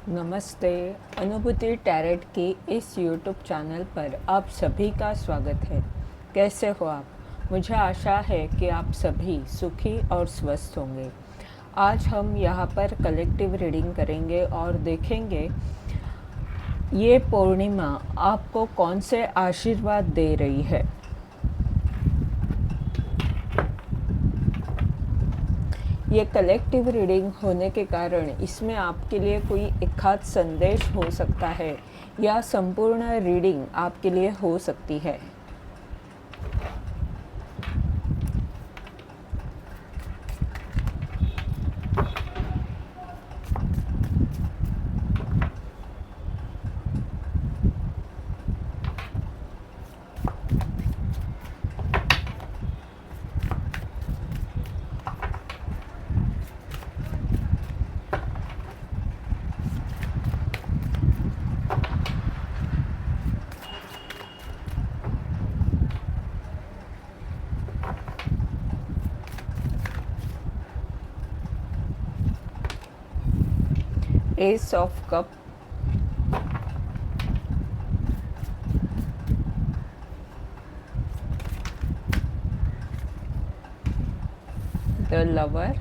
नमस्ते। अनुभूति टैरेट की इस यूट्यूब चैनल पर आप सभी का स्वागत है। कैसे हो आप? मुझे आशा है कि आप सभी सुखी और स्वस्थ होंगे। आज हम यहाँ पर कलेक्टिव रीडिंग करेंगे और देखेंगे ये पूर्णिमा आपको कौन से आशीर्वाद दे रही है। ये कलेक्टिव रीडिंग होने के कारण इसमें आपके लिए कोई एक आध संदेश हो सकता है या संपूर्ण रीडिंग आपके लिए हो सकती है। Ace of cup, the lover,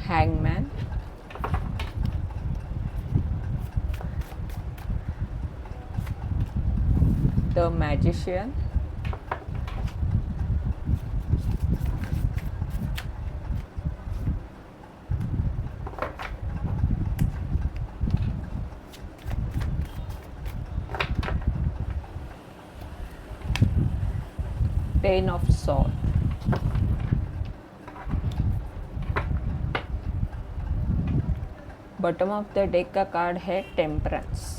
hangman, the magician, ten of sword, bottom of the deck का कार्ड है temperance.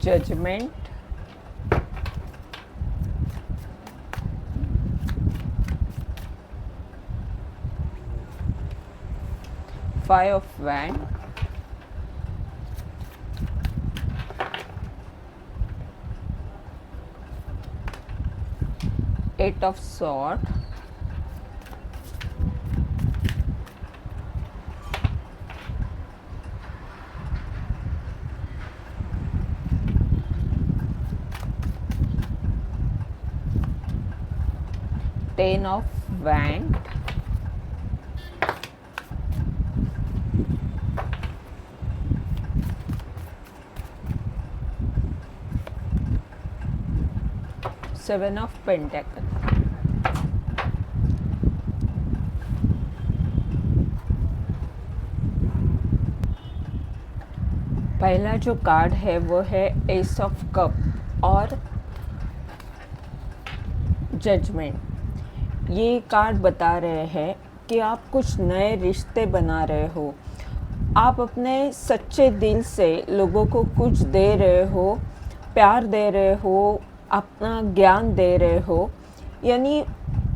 Judgement, five of wand, eight of sword, ten of wand, seven of pentacle. पहला जो card है वो है ace of cup और judgement. ये card बता रहे हैं कि आप कुछ नए रिश्ते बना रहे हो। आप अपने सच्चे दिल से लोगों को कुछ दे रहे हो, प्यार दे रहे हो, अपना ज्ञान दे रहे हो। यानी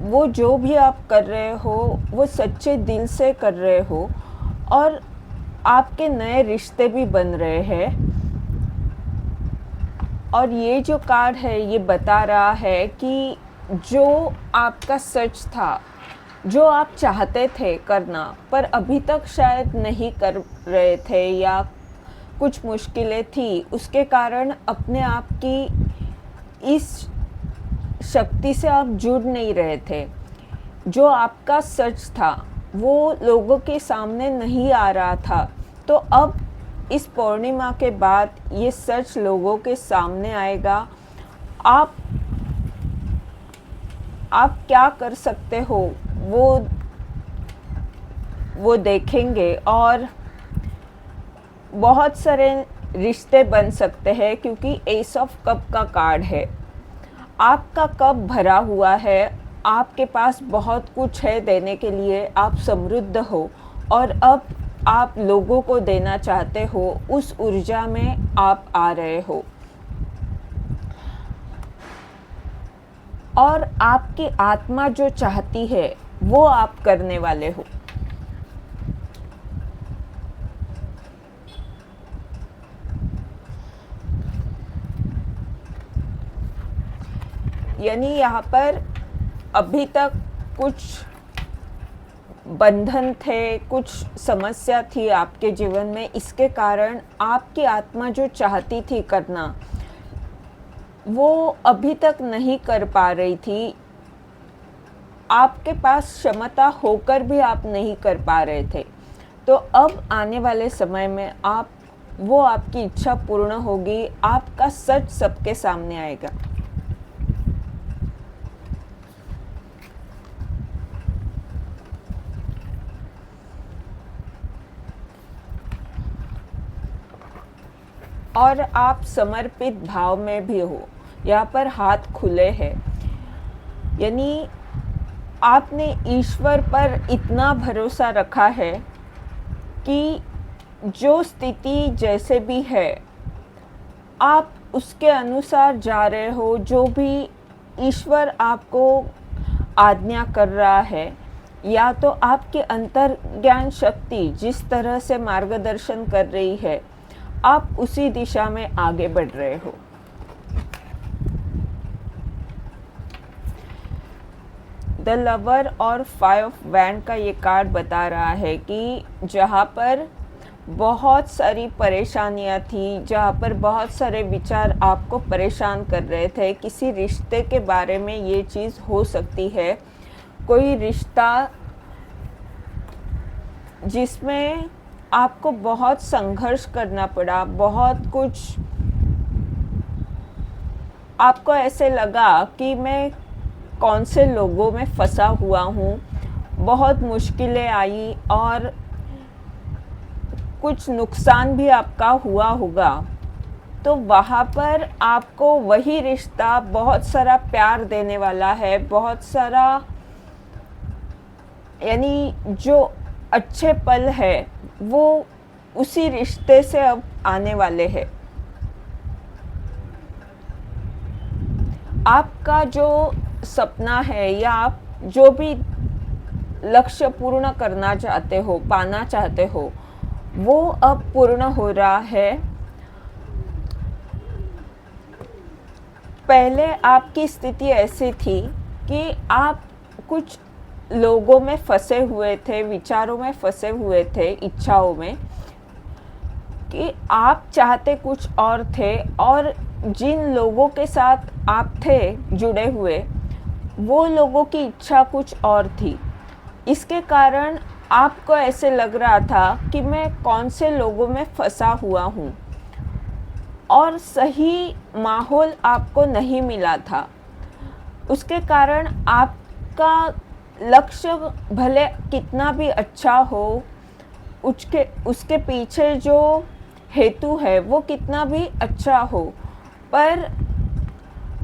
वो जो भी आप कर रहे हो वो सच्चे दिल से कर रहे हो और आपके नए रिश्ते भी बन रहे हैं। और ये जो कार्ड है ये बता रहा है कि जो आपका सच था, जो आप चाहते थे करना पर अभी तक शायद नहीं कर रहे थे या कुछ मुश्किलें थी, उसके कारण अपने आप की इस शक्ति से आप जुड़ नहीं रहे थे। जो आपका सच था वो लोगों के सामने नहीं आ रहा था। तो अब इस पूर्णिमा के बाद ये सच लोगों के सामने आएगा। आप क्या कर सकते हो वो देखेंगे और बहुत सारे रिश्ते बन सकते हैं क्योंकि एस ऑफ कप का कार्ड है। आपका कप भरा हुआ है आपके पास बहुत कुछ है देने के लिए, आप समृद्ध हो और अब आप लोगों को देना चाहते हो, उस ऊर्जा में आप आ रहे हो और आपकी आत्मा जो चाहती है वो आप करने वाले हो। यानी यहाँ पर अभी तक कुछ बंधन थे, कुछ समस्या थी आपके जीवन में, इसके कारण आपकी आत्मा जो चाहती थी करना वो अभी तक नहीं कर पा रही थी। आपके पास क्षमता होकर भी आप नहीं कर पा रहे थे। तो अब आने वाले समय में वो आपकी इच्छा पूर्ण होगी, आपका सच सबके सामने आएगा। और आप समर्पित भाव में भी हो। यहाँ पर हाथ खुले हैं, यानी आपने ईश्वर पर इतना भरोसा रखा है कि जो स्थिति जैसे भी है आप उसके अनुसार जा रहे हो। जो भी ईश्वर आपको आज्ञा कर रहा है या तो आपकी अंतर्ज्ञान शक्ति जिस तरह से मार्गदर्शन कर रही है, आप उसी दिशा में आगे बढ़ रहे हो। द लवर और 5 ऑफ वैंड का ये कार्ड बता रहा है कि जहाँ पर बहुत सारी परेशानियाँ थी, जहाँ पर बहुत सारे विचार आपको परेशान कर रहे थे, किसी रिश्ते के बारे में ये चीज़ हो सकती है। कोई रिश्ता जिसमें आपको बहुत संघर्ष करना पड़ा, बहुत कुछ आपको ऐसे लगा कि मैं कौन से लोगों में फंसा हुआ हूँ, बहुत मुश्किलें आई और कुछ नुकसान भी आपका हुआ होगा। तो वहाँ पर आपको वही रिश्ता बहुत सारा प्यार देने वाला है, बहुत सारा, यानी जो अच्छे पल है वो उसी रिश्ते से अब आने वाले हैं। आपका जो सपना है या आप जो भी लक्ष्य पूर्ण करना चाहते हो, पाना चाहते हो, वो अब पूर्ण हो रहा है। पहले आपकी स्थिति ऐसी थी कि आप कुछ लोगों में फंसे हुए थे, विचारों में फंसे हुए थे, इच्छाओं में, कि आप चाहते कुछ और थे और जिन लोगों के साथ आप थे जुड़े हुए, वो लोगों की इच्छा कुछ और थी। इसके कारण आपको ऐसे लग रहा था कि मैं कौन से लोगों में फंसा हुआ हूँ और सही माहौल आपको नहीं मिला था। उसके कारण आपका लक्ष्य भले कितना भी अच्छा हो, उसके पीछे जो हेतु है वो कितना भी अच्छा हो, पर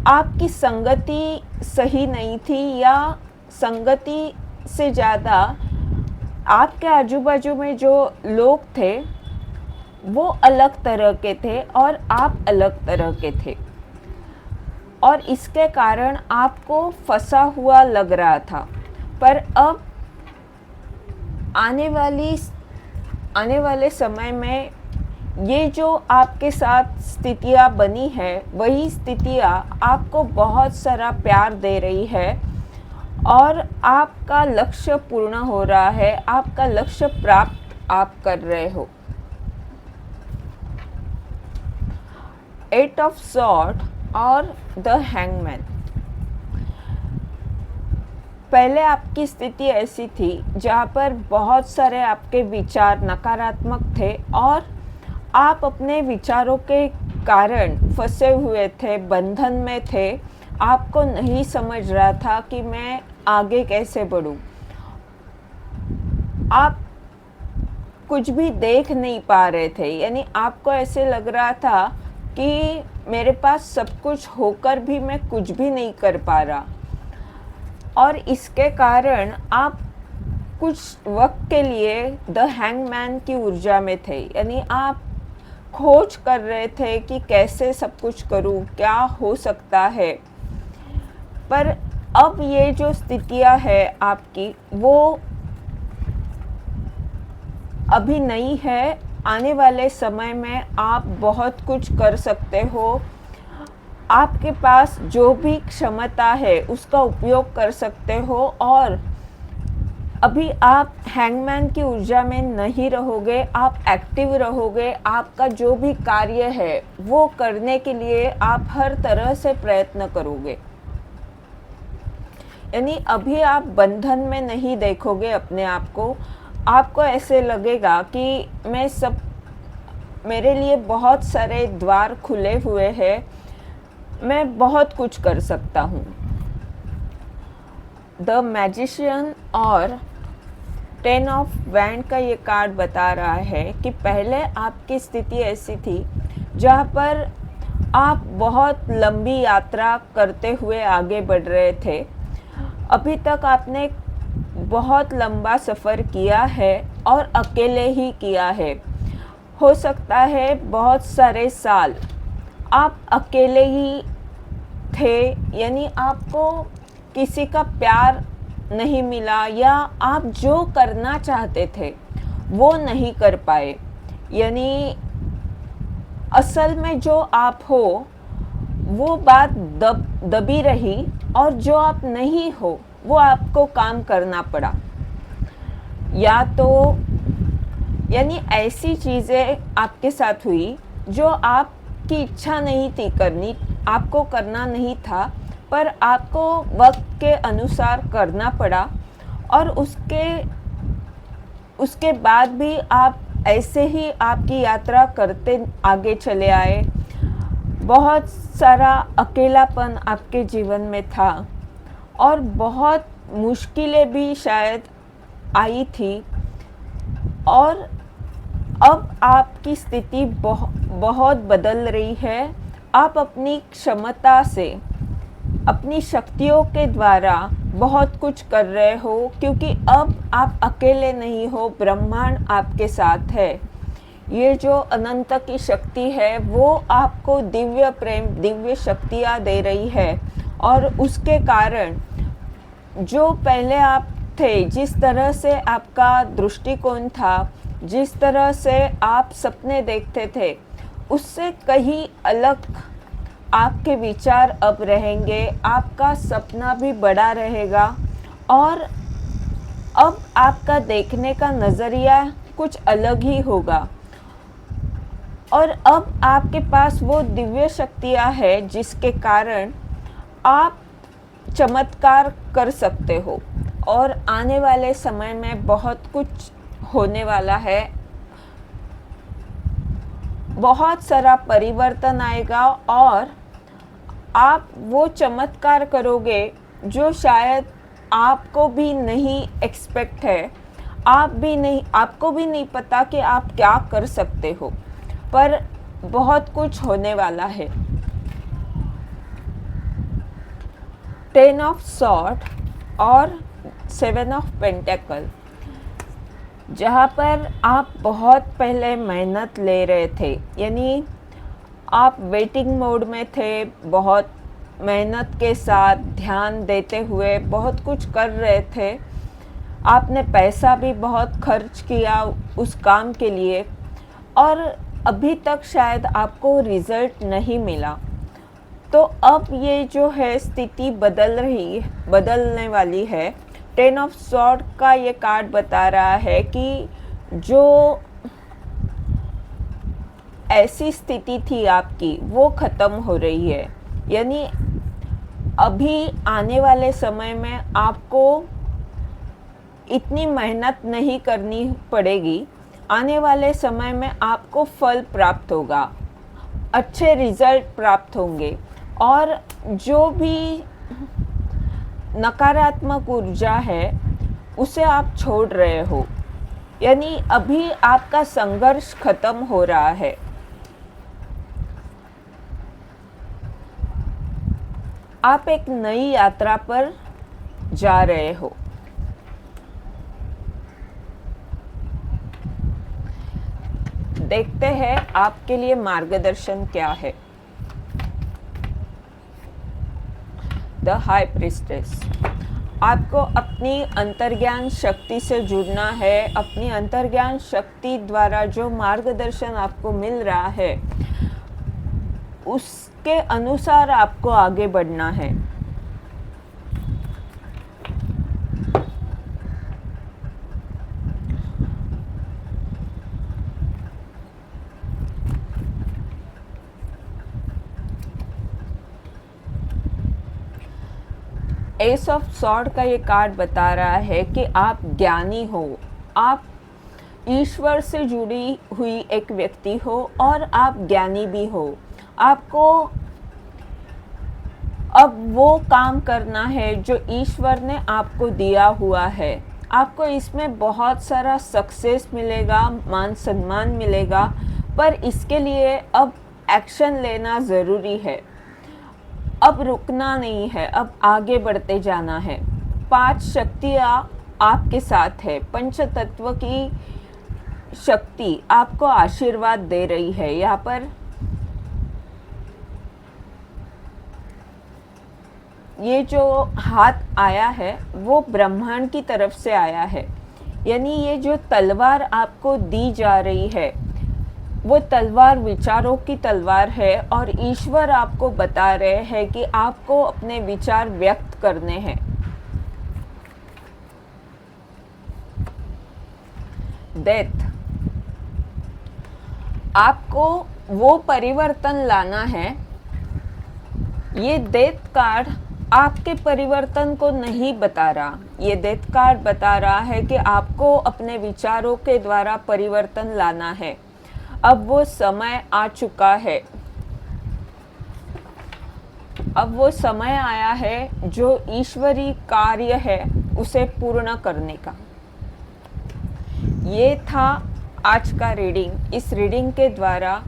आपकी संगति सही नहीं थी, या संगति से ज़्यादा आपके आजू बाजू में जो लोग थे वो अलग तरह के थे और आप अलग तरह के थे, और इसके कारण आपको फंसा हुआ लग रहा था। पर अब आने वाले समय में ये जो आपके साथ स्थितियाँ बनी है, वही स्थितियाँ आपको बहुत सारा प्यार दे रही है और आपका लक्ष्य पूर्ण हो रहा है, आपका लक्ष्य प्राप्त आप कर रहे हो। 8 ऑफ सॉर्ड और द हैंगमैन। पहले आपकी स्थिति ऐसी थी जहाँ पर बहुत सारे आपके विचार नकारात्मक थे और आप अपने विचारों के कारण फंसे हुए थे, बंधन में थे। आपको नहीं समझ रहा था कि मैं आगे कैसे बढ़ूं। आप कुछ भी देख नहीं पा रहे थे, यानी आपको ऐसे लग रहा था कि मेरे पास सब कुछ होकर भी मैं कुछ भी नहीं कर पा रहा। और इसके कारण आप कुछ वक्त के लिए द हैंगमैन की ऊर्जा में थे, यानी आप खोज कर रहे थे कि कैसे सब कुछ करूं, क्या हो सकता है। पर अब ये जो स्थितियां है आपकी, वो अभी नहीं है। आने वाले समय में आप बहुत कुछ कर सकते हो। आपके पास जो भी क्षमता है उसका उपयोग कर सकते हो, और अभी आप हैंगमैन की ऊर्जा में नहीं रहोगे, आप एक्टिव रहोगे। आपका जो भी कार्य है वो करने के लिए आप हर तरह से प्रयत्न करोगे। यानी अभी आप बंधन में नहीं देखोगे अपने आप को। आपको ऐसे लगेगा कि मेरे लिए बहुत सारे द्वार खुले हुए हैं, मैं बहुत कुछ कर सकता हूँ। द मैजिशियन और 10 ऑफ वैंड का ये कार्ड बता रहा है कि पहले आपकी स्थिति ऐसी थी जहाँ पर आप बहुत लंबी यात्रा करते हुए आगे बढ़ रहे थे। अभी तक आपने बहुत लंबा सफ़र किया है और अकेले ही किया है। हो सकता है बहुत सारे साल आप अकेले ही थे, यानी आपको किसी का प्यार नहीं मिला, या आप जो करना चाहते थे वो नहीं कर पाए। यानी असल में जो आप हो वो बात दबी रही, और जो आप नहीं हो वो आपको काम करना पड़ा। या तो यानी ऐसी चीज़ें आपके साथ हुई जो आपकी इच्छा नहीं थी करनी, आपको करना नहीं था, पर आपको वक्त के अनुसार करना पड़ा। और उसके बाद भी आप ऐसे ही आपकी यात्रा करते आगे चले आए। बहुत सारा अकेलापन आपके जीवन में था, और बहुत मुश्किलें भी शायद आई थी। और अब आपकी स्थिति बहुत बदल रही है। आप अपनी क्षमता से, अपनी शक्तियों के द्वारा बहुत कुछ कर रहे हो, क्योंकि अब आप अकेले नहीं हो, ब्रह्मांड आपके साथ है। ये जो अनंत की शक्ति है वो आपको दिव्य प्रेम, दिव्य शक्तियाँ दे रही है। और उसके कारण जो पहले आप थे, जिस तरह से आपका दृष्टिकोण था, जिस तरह से आप सपने देखते थे, उससे कहीं अलग आपके विचार अब रहेंगे। आपका सपना भी बड़ा रहेगा, और अब आपका देखने का नज़रिया कुछ अलग ही होगा। और अब आपके पास वो दिव्य शक्तियाँ हैं जिसके कारण आप चमत्कार कर सकते हो, और आने वाले समय में बहुत कुछ होने वाला है। बहुत सारा परिवर्तन आएगा, और आप वो चमत्कार करोगे जो शायद आपको भी नहीं एक्सपेक्ट है। आपको भी नहीं पता कि आप क्या कर सकते हो, पर बहुत कुछ होने वाला है। 10 ऑफ सॉर्ड और 7 ऑफ पेंटेकल, जहाँ पर आप बहुत पहले मेहनत ले रहे थे, यानी आप वेटिंग मोड में थे, बहुत मेहनत के साथ ध्यान देते हुए बहुत कुछ कर रहे थे। आपने पैसा भी बहुत खर्च किया उस काम के लिए, और अभी तक शायद आपको रिज़ल्ट नहीं मिला। तो अब ये जो है स्थिति बदलने वाली है। 10 ऑफ सॉर्ड का ये कार्ड बता रहा है कि जो ऐसी स्थिति थी आपकी वो ख़त्म हो रही है। यानी अभी आने वाले समय में आपको इतनी मेहनत नहीं करनी पड़ेगी। आने वाले समय में आपको फल प्राप्त होगा, अच्छे रिजल्ट प्राप्त होंगे, और जो भी नकारात्मक ऊर्जा है उसे आप छोड़ रहे हो। यानी अभी आपका संघर्ष खत्म हो रहा है। आप एक नई यात्रा पर जा रहे हो। देखते हैं आपके लिए मार्गदर्शन क्या है। द हाई प्रीस्टेस, आपको अपनी अंतर्ज्ञान शक्ति से जुड़ना है। अपनी अंतर्ज्ञान शक्ति द्वारा जो मार्गदर्शन आपको मिल रहा है उसके अनुसार आपको आगे बढ़ना है। एस ऑफ सॉर्ड का ये कार्ड बता रहा है कि आप ज्ञानी हो, आप ईश्वर से जुड़ी हुई एक व्यक्ति हो और आप ज्ञानी भी हो। आपको अब वो काम करना है जो ईश्वर ने आपको दिया हुआ है। आपको इसमें बहुत सारा सक्सेस मिलेगा, मान सम्मान मिलेगा, पर इसके लिए अब एक्शन लेना ज़रूरी है। अब रुकना नहीं है, अब आगे बढ़ते जाना है। 5 शक्तियाँ आपके साथ है। पंचतत्व की शक्ति आपको आशीर्वाद दे रही है। यहाँ पर ये जो हाथ आया है वो ब्रह्मांड की तरफ से आया है, यानी ये जो तलवार आपको दी जा रही है वो तलवार विचारों की तलवार है और ईश्वर आपको बता रहे हैं कि आपको अपने विचार व्यक्त करने हैं। डेथ, आपको वो परिवर्तन लाना है। ये डेथ कार्ड आपके परिवर्तन को नहीं बता रहा, ये डेथ कार्ड बता रहा है कि आपको अपने विचारों के द्वारा परिवर्तन लाना है। अब वो समय आ चुका है, अब वो समय आया है जो ईश्वरीय कार्य है उसे पूर्ण करने का। ये था आज का रीडिंग। इस रीडिंग के द्वारा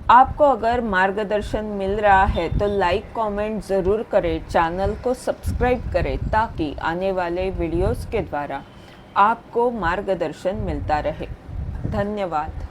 आपको अगर मार्गदर्शन मिल रहा है तो लाइक कमेंट ज़रूर करें, चैनल को सब्सक्राइब करें ताकि आने वाले वीडियोस के द्वारा आपको मार्गदर्शन मिलता रहे। धन्यवाद।